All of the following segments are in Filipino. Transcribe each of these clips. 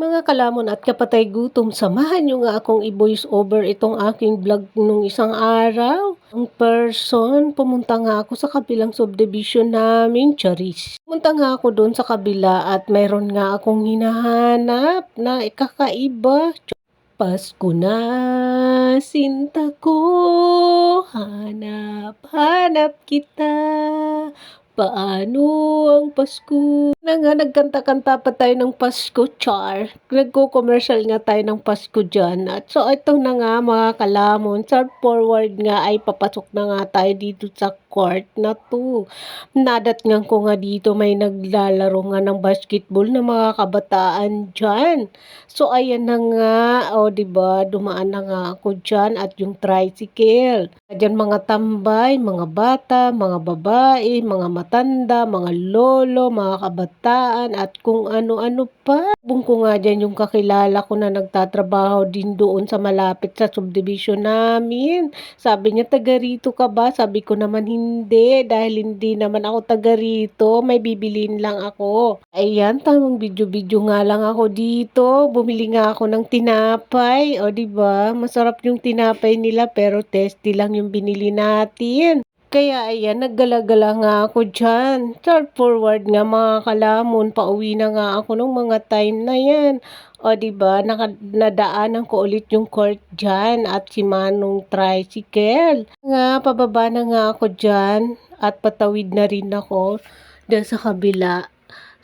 Mga kalamon at kapatay gutom, samahan nyo nga akong i-voice over itong aking vlog nung isang araw. Ang person, pumunta nga ako sa kabilang subdivision namin, Charis. Pumunta nga ako doon sa kabila at mayroon nga akong hinahanap na kakaiba. Pasko na, sinta ko, hanap kita. Paano ang Pasko? Na nga, nagkanta-kanta pa tayo ng Pasko, char. Nagko-commercial nga tayo ng Pasko dyan. At so, ito na nga mga kalamon. Sa forward nga ay papasok na nga tayo dito sa court na to. Nadatngan ko nga dito may naglalaro nga ng basketball na mga kabataan dyan. So, ayan na nga. O, diba? Dumaan na nga ako dyan at yung tricycle. Diyan mga tambay, mga bata, mga babae, mga matanda, mga lolo, mga kabataan at kung ano-ano pa. Ko nga dyan yung kakilala ko na nagtatrabaho din doon sa malapit sa subdivision namin. Sabi niya, taga rito ka ba? Sabi ko naman hindi, dahil hindi naman ako taga rito, may bibilin lang ako. Ayan, tamang video-video nga lang ako dito. Bumili nga ako ng tinapay. O diba, masarap yung tinapay nila pero tasty lang yung binili natin. Kaya ayan, naggala-gala nga ako dyan. Start forward nga mga kalamon, pauwi na nga ako ng mga time na yan. O diba, nadaanan ko ulit yung court dyan at si Manong tricycle. Nga, pababa na nga ako dyan at patawid na rin ako dyan sa kabila.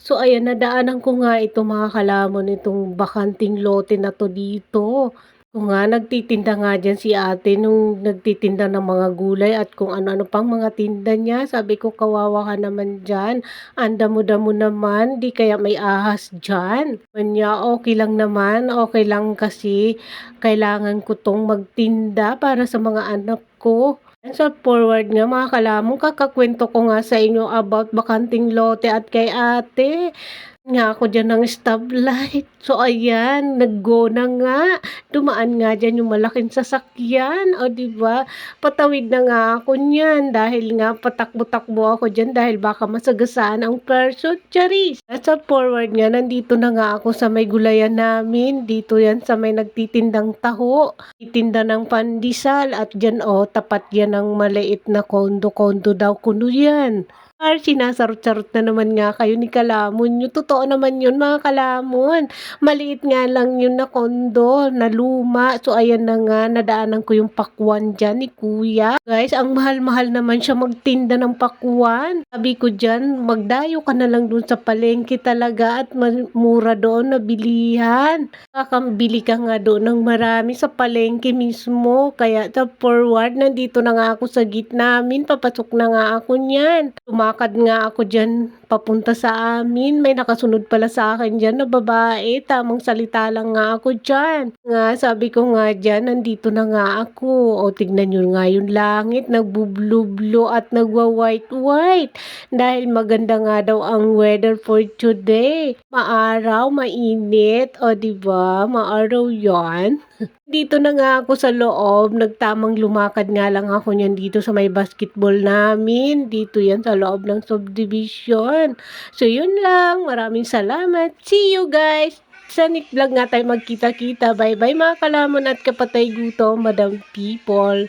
So ayan, nadaanan ko nga ito mga kalamon, itong bakanting lote na to dito. Kung nga, nagtitinda nga dyan si ate nung nagtitinda ng mga gulay at kung ano-ano pang mga tinda niya. Sabi ko, kawawa ka naman dyan. Ang damo-damo naman, di kaya may ahas dyan. Kanya, okay lang naman, okay lang kasi kailangan ko tong magtinda para sa mga anak ko. Sa forward nga mga kalamong, kakakwento ko nga sa inyo about bakanting lote at kay ate. Nga ako dyan ng stoplight. So ayan, nag-go na nga. Dumaan nga dyan yung malaking sasakyan. O diba, patawid na nga ako niyan. Dahil nga patakbo-takbo ako dyan dahil baka masagasaan ang person. Charis! At sa forward nga, nandito na nga ako sa may gulayan namin. Dito yan sa may nagtitindang taho. Titinda ng pandesal at dyan tapat yan ng maliit na kondo-kondo daw kuno yan. Sinasarot-sarot na naman nga kayo ni Kalamon. Yung totoo naman yun mga Kalamon. Maliit nga lang yun na kondo, na luma. So ayan na nga, nadaanan ko yung pakwan dyan ni Kuya. Guys, ang mahal-mahal naman siya magtinda ng pakwan. Sabi ko dyan, magdayo ka na lang dun sa palengke talaga at mura doon na bilihan. Kakambili ka nga doon ng marami sa palengke mismo. Kaya sa forward, nandito na nga ako sa gitna namin. Papasok na nga ako niyan. Tumakad nga ako dyan papunta sa amin. May nakasunod pala sa akin dyan na babae. Tamang salita lang nga ako dyan. Nga, sabi ko nga dyan, nandito na nga ako. O tignan nyo nga yung langit, nagbublublo at nagwa-white-white. Dahil maganda nga daw ang weather for today. Maaraw, mainit. O diba, maaraw yan. Dito na nga ako sa loob, nagtamang lumakad nga lang ako niyan dito sa may basketball namin. Dito yan sa loob ng subdivision. So yun lang, maraming salamat. See you guys! Sa next vlog nga tayo magkita-kita. Bye-bye mga kalamon at kapatay gutom, Madam People.